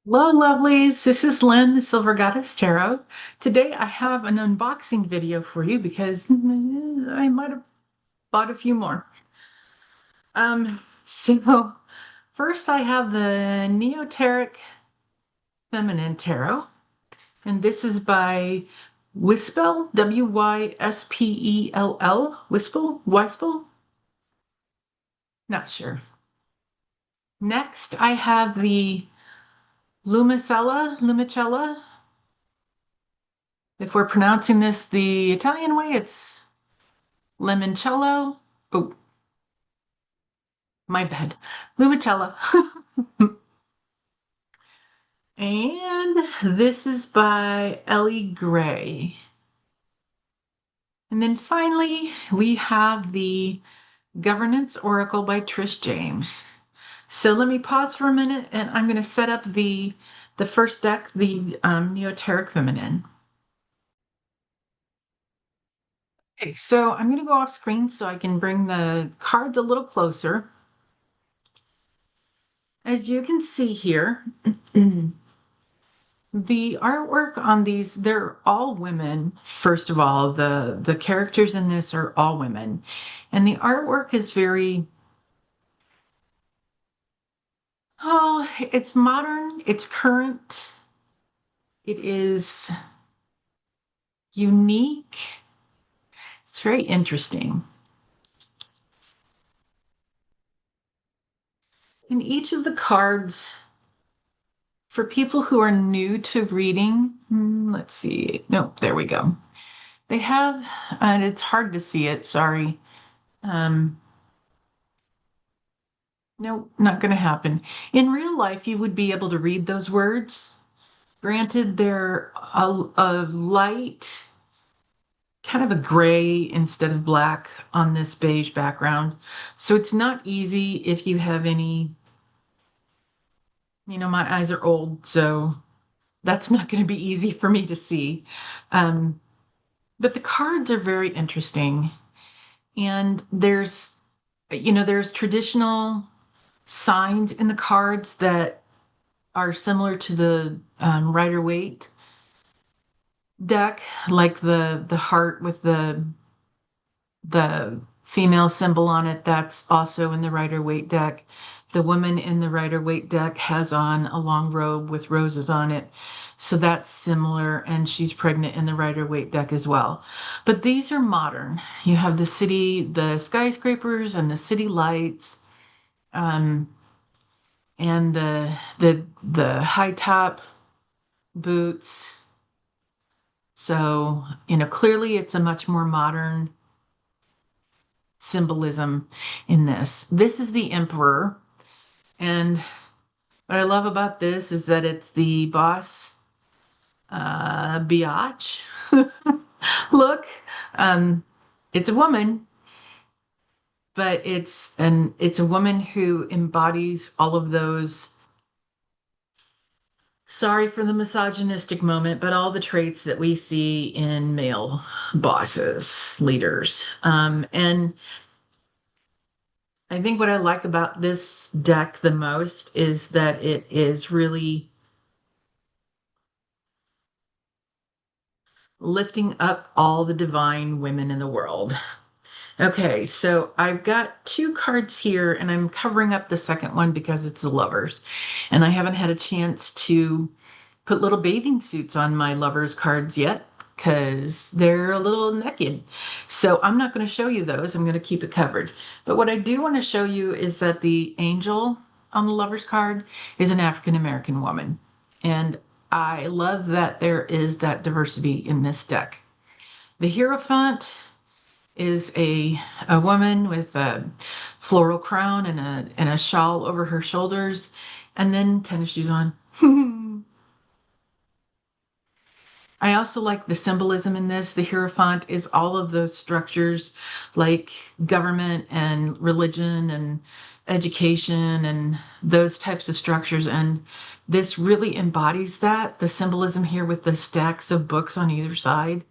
Hello, lovelies. This is Lynn, the Silver Goddess Tarot. Today I have an unboxing video for you because I might have bought a few more. So first I have the Neoteric Feminine Tarot, and this is by Wyspell, Wyspell, Wyspell? Not sure. Next I have the Lumicela. If we're pronouncing this the Italian way, it's limoncello. Oh, my bad. Lumicella. And this is by Ellie Gray. And then finally, we have the Governance Oracle by Trishe Jaimes. So let me pause for a minute and I'm going to set up the first deck, the Neoteric Feminine. Okay, so I'm going to go off screen so I can bring the cards a little closer. As you can see here, the artwork on these, they're all women. First of all, the characters in this are all women. And the artwork is very, it's modern, it's current, it is unique. It's very interesting. And each of the cards, for people who are new to reading, let's see. No, there we go. They have, and it's hard to see it, sorry. No, not going to happen. In real life, you would be able to read those words. Granted, they're a light, kind of a gray instead of black on this beige background. So it's not easy if you have any, my eyes are old, so that's not going to be easy for me to see. Um, but the cards are very interesting. And there's traditional signs in the cards that are similar to the Rider-Waite deck, like the heart with the female symbol on it. That's also in the Rider-Waite deck. The woman in the Rider-Waite deck has on a long robe with roses on it. So that's similar, and she's pregnant in the Rider-Waite deck as well. But these are modern. You have the city, the skyscrapers and the city lights, um, and the high top boots. So, clearly it's a much more modern symbolism in this. This is the Emperor. And what I love about this is that it's the boss biatch look. It's a woman, but it's a woman who embodies all of those. Sorry for the misogynistic moment, but all the traits that we see in male bosses, leaders. And I think what I like about this deck the most is that it is really lifting up all the divine women in the world. Okay, so I've got two cards here, and I'm covering up the second one because it's the lovers. And I haven't had a chance to put little bathing suits on my lovers cards yet because they're a little naked. So I'm not going to show you those. I'm going to keep it covered. But what I do want to show you is that the angel on the lovers card is an African American woman. And I love that there is that diversity in this deck. The Hierophant is a woman with a floral crown and a shawl over her shoulders, and then tennis shoes on. I also like the symbolism in this. The Hierophant is all of those structures like government and religion and education and those types of structures. And this really embodies that. The symbolism here with the stacks of books on either side.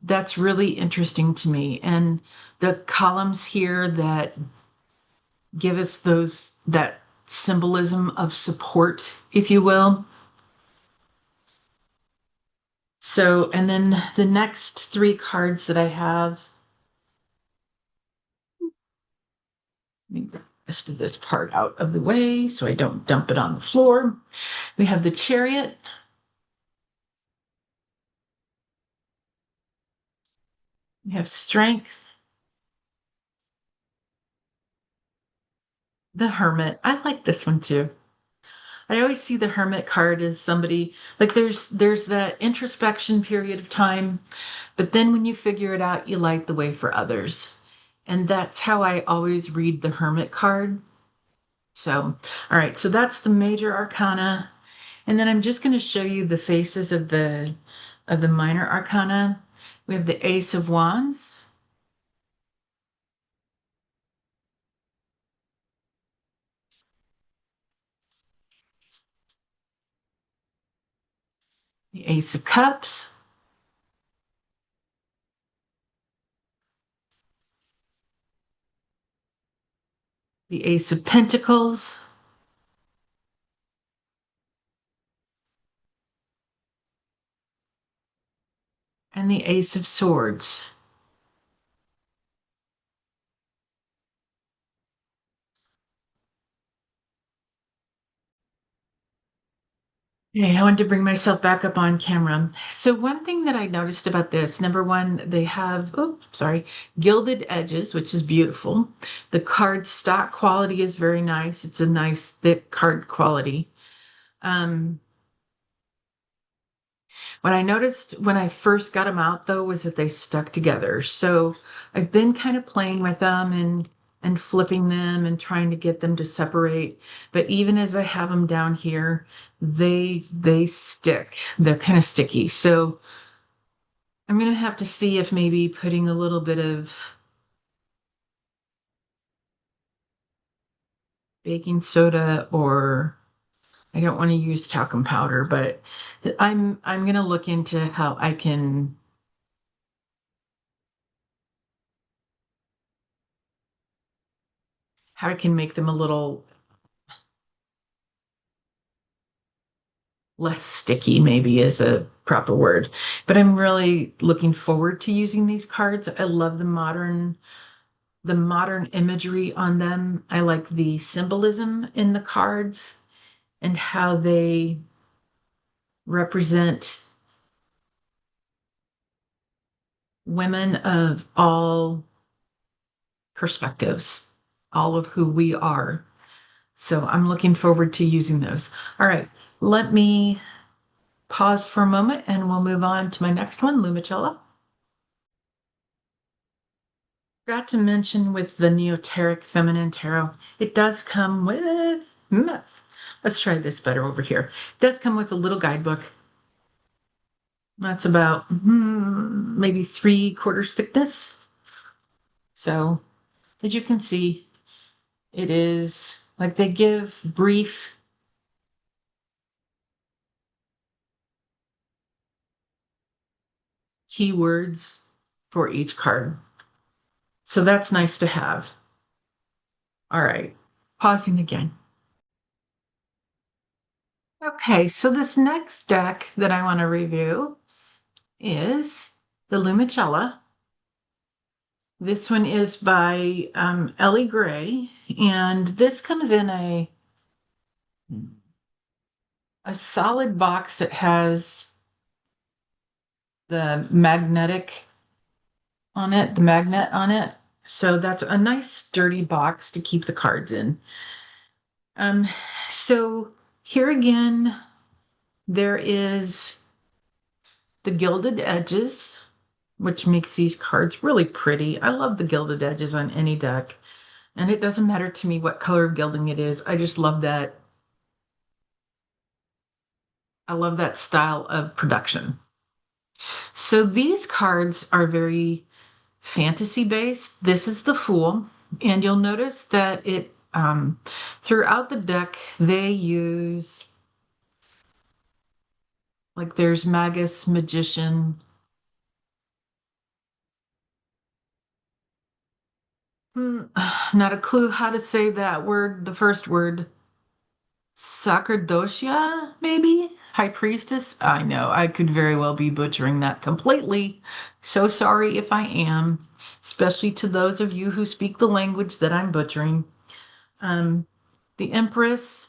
That's really interesting to me. And the columns here that give us that symbolism of support, if you will. So, and then the next three cards that I have, let me get the rest of this part out of the way so I don't dump it on the floor. We have the Chariot, we have Strength, the Hermit. I like this one too. I always see the Hermit card as somebody like there's that introspection period of time, but then when you figure it out, you light the way for others. And that's how I always read the Hermit card. So, all right, so that's the major arcana. And then I'm just going to show you the faces of the minor arcana. We have the Ace of Wands, the Ace of Cups, the Ace of Pentacles, and the Ace of Swords. Okay, I wanted to bring myself back up on camera. So one thing that I noticed about this, number one, they have, oh, sorry, gilded edges, which is beautiful. The card stock quality is very nice. It's a nice thick card quality. Um, what I noticed when I first got them out though was that they stuck together. So I've been kind of playing with them and flipping them and trying to get them to separate. But even as I have them down here, they stick. They're kind of sticky. So I'm gonna have to see if maybe putting a little bit of baking soda or I don't want to use talcum powder, but I'm gonna look into how I can make them a little less sticky, maybe is a proper word. But I'm really looking forward to using these cards. I love the modern imagery on them. I like the symbolism in the cards and how they represent women of all perspectives, all of who we are. So I'm looking forward to using those. All right, let me pause for a moment and we'll move on to my next one, Lumicela. Forgot to mention with the Neoteric Feminine Tarot, it does come with, let's try this better over here. It does come with a little guidebook. That's about maybe 3/4 thickness. So as you can see, it is like they give brief keywords for each card. So that's nice to have. All right, pausing again. Okay, so this next deck that I want to review is the Lumicella. This one is by Ellie Gray, and this comes in a solid box that has the magnetic on it, the magnet on it. So that's a nice sturdy box to keep the cards in. Um, so here again, there is the gilded edges, which makes these cards really pretty. I love the gilded edges on any deck. And it doesn't matter to me what color of gilding it is. I just love that. I love that style of production. So these cards are very fantasy based. This is the Fool. And you'll notice that it throughout the deck, they use like there's Magus, Magician. Not a clue how to say that word, the first word. Sacerdotia, maybe? High Priestess? I know, I could very well be butchering that completely. So sorry if I am, especially to those of you who speak the language that I'm butchering. Um, the Empress,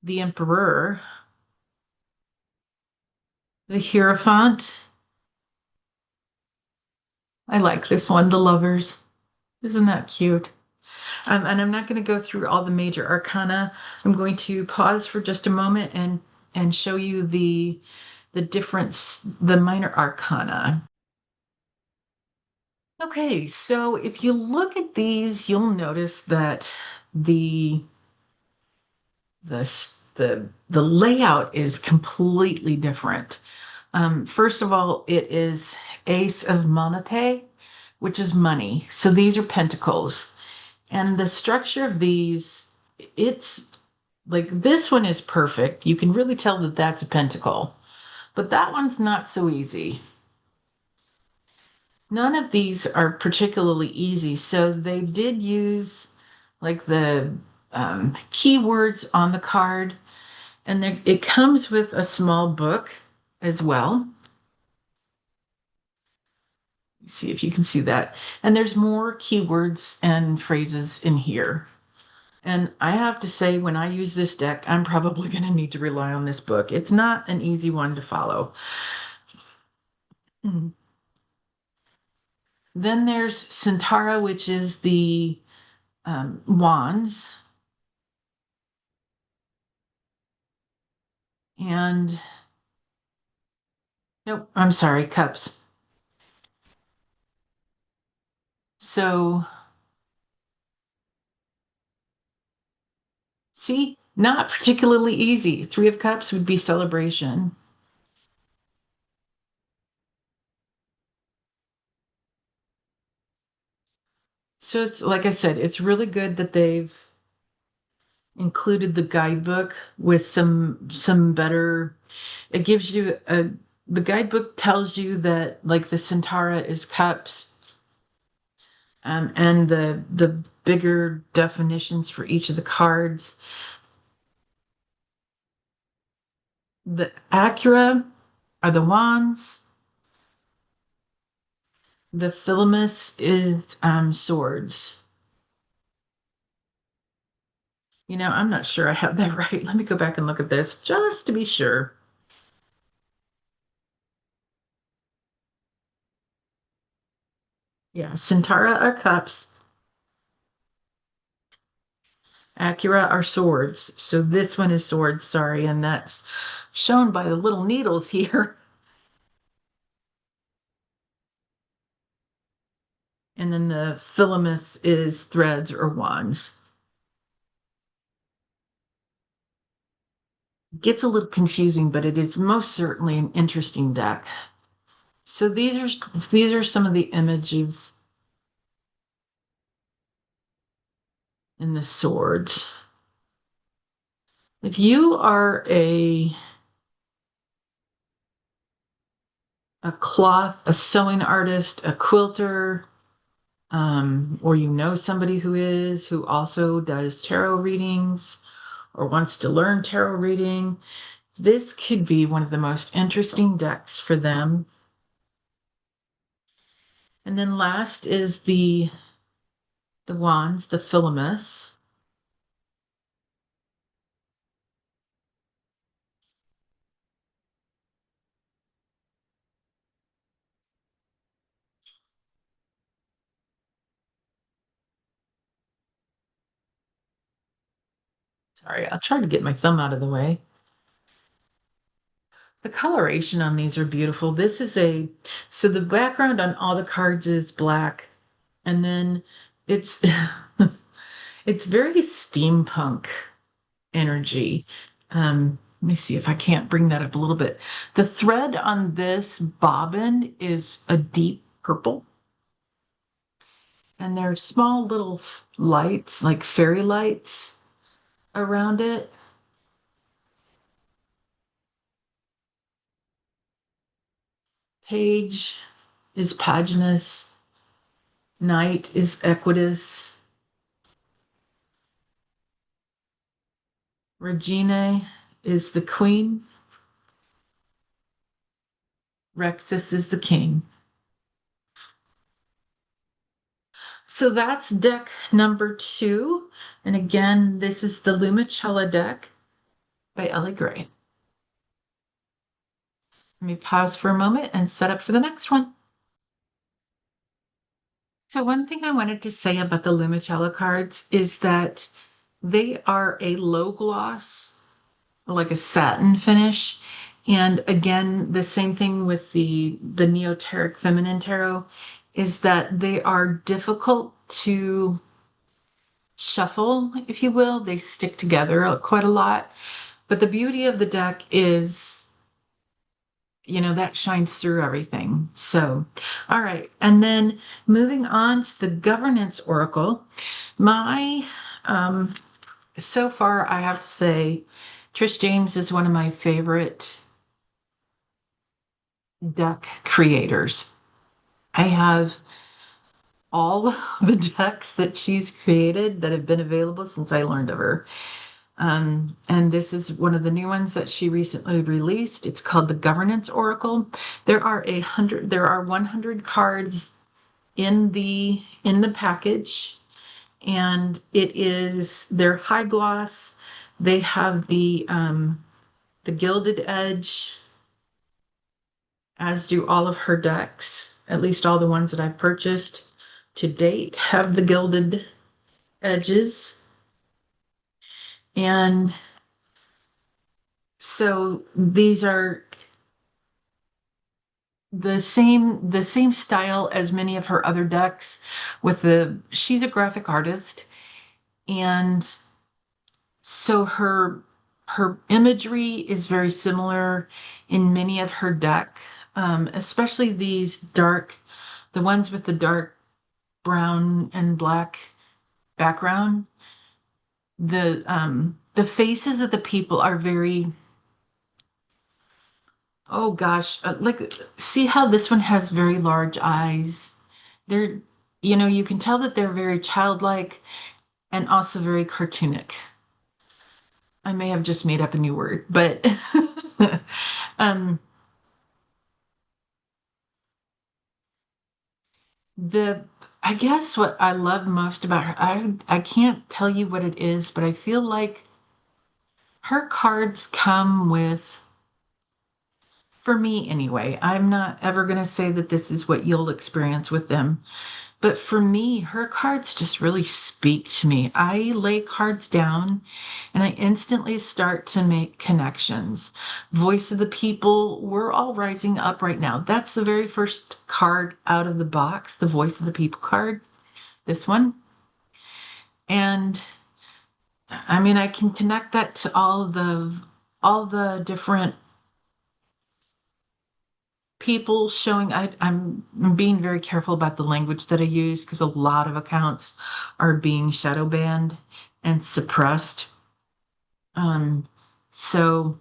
the Emperor, the Hierophant. I like this one, the Lovers. Isn't that cute? And I'm not going to go through all the major arcana. I'm going to pause for just a moment and show you the difference, the minor arcana. Okay, so if you look at these, you'll notice that the the layout is completely different. First of all, it is Ace of Monete, which is money. So these are pentacles. And the structure of these, it's like this one is perfect. You can really tell that that's a pentacle, but that one's not so easy. None of these are particularly easy. So they did use like the keywords on the card, and it comes with a small book as well. See if you can see that. And there's more keywords and phrases in here. And I have to say, when I use this deck, I'm probably going to need to rely on this book. It's not an easy one to follow. Mm. Then there's Centaura, which is the wands. And nope, I'm sorry, cups. So, see, not particularly easy. Three of Cups would be celebration. So it's like I said, it's really good that they've included the guidebook with some better. It gives you a the guidebook tells you that like the Centaura is cups, and the bigger definitions for each of the cards. The Acura are the wands. The Philemus is swords. I'm not sure I have that right. Let me go back and look at this just to be sure. Yeah, Centaura are cups, Acura are swords. So this one is swords, sorry, and that's shown by the little needles here. And then the Philemus is threads or wands. Gets a little confusing, but it is most certainly an interesting deck. So these are some of the images in the swords. If you are a cloth, a sewing artist, a quilter, or you know somebody who also does tarot readings or wants to learn tarot reading, this could be one of the most interesting decks for them. And then last is the wands, the Philemus. Sorry, I'll try to get my thumb out of the way. The coloration on these are beautiful. So the background on all the cards is black, and then it's it's very steampunk energy. Let me see if I can't bring that up a little bit. The thread on this bobbin is a deep purple, and there are small little lights, like fairy lights, around it. Page is Paginus, Knight is Equitus. Regina is the queen. Rexus is the king. So that's deck number 2. And again, this is the Lumicela deck by Ellie Gray. Let me pause for a moment and set up for the next one. So one thing I wanted to say about the Lumicella cards is that they are a low gloss, like a satin finish. And again, the same thing with the Neoteric Feminine Tarot is that they are difficult to shuffle, if you will. They stick together quite a lot. But the beauty of the deck is, that shines through everything. So, all right. And then moving on to the Governance Oracle, my, so far, I have to say, Trish Jaimes is one of my favorite deck creators. I have all the decks that she's created that have been available since I learned of her. And this is one of the new ones that she recently released. It's called the Governance Oracle. There are 100 cards in the package, and they're high gloss. They have the gilded edge, as do all of her decks. At least all the ones that I've purchased to date have the gilded edges. And so these are the same style as many of her other decks. She's a graphic artist, and so her imagery is very similar in many of her deck, especially the ones with the dark brown and black background. The faces of the people are very, oh gosh, like, see how this one has very large eyes. They're, you can tell that they're very childlike and also very cartoonic. I may have just made up a new word, but um, the I guess what I love most about her, I can't tell you what it is, but I feel like her cards come with, for me anyway, I'm not ever going to say that this is what you'll experience with them. But for me, her cards just really speak to me. I lay cards down and I instantly start to make connections. Voice of the people, we're all rising up right now. That's the very first card out of the box, the Voice of the People card, this one. And I mean, I can connect that to all the different people showing. I'm being very careful about the language that I use because a lot of accounts are being shadow banned and suppressed. Um, so,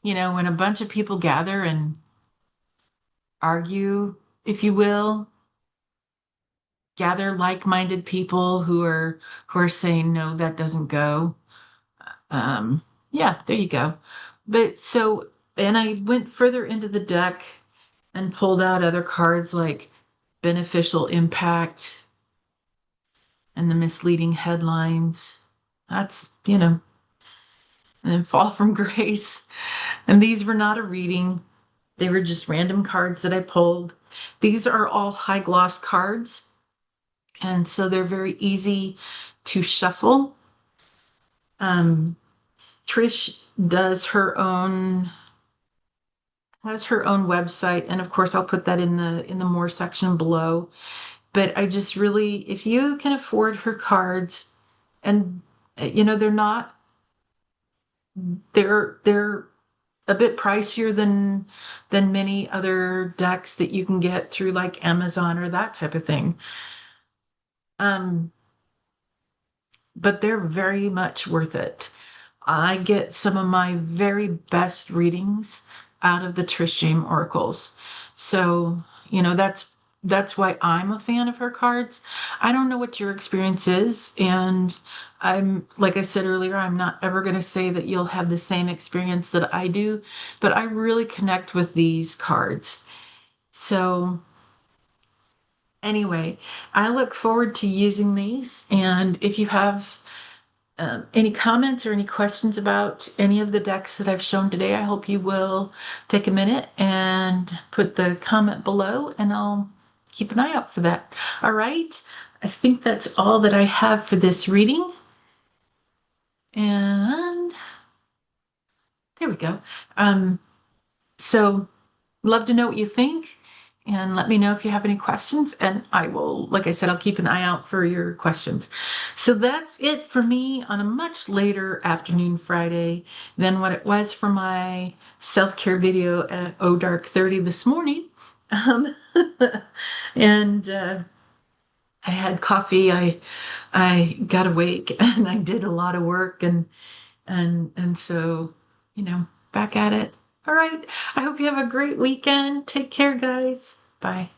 when a bunch of people gather and argue, if you will, gather like-minded people who are saying no, that doesn't go. Yeah, there you go. But so, and I went further into the deck and pulled out other cards like beneficial impact and the misleading headlines. And then fall from grace. And these were not a reading. They were just random cards that I pulled. These are all high gloss cards. And so they're very easy to shuffle. Trish has her own website, and of course I'll put that in the more section below. But I just really, if you can afford her cards, and they're a bit pricier than many other decks that you can get through like Amazon or that type of thing. Um, but they're very much worth it. I get some of my very best readings out of the Trish James oracles. So, that's that's why I'm a fan of her cards. I don't know what your experience is, and I'm, like I said earlier, I'm not ever going to say that you'll have the same experience that I do, but I really connect with these cards. So, anyway, I look forward to using these, and if you have any comments or any questions about any of the decks that I've shown today, I hope you will take a minute and put the comment below, and I'll keep an eye out for that. All right. I think that's all that I have for this reading. And there we go. Um, so love to know what you think, and let me know if you have any questions, and I will, like I said, I'll keep an eye out for your questions. So that's it for me on a much later afternoon Friday than what it was for my self-care video at dark 30 this morning. Um, and I had coffee. I got awake and I did a lot of work, and so, back at it. All right. I hope you have a great weekend. Take care, guys. Bye.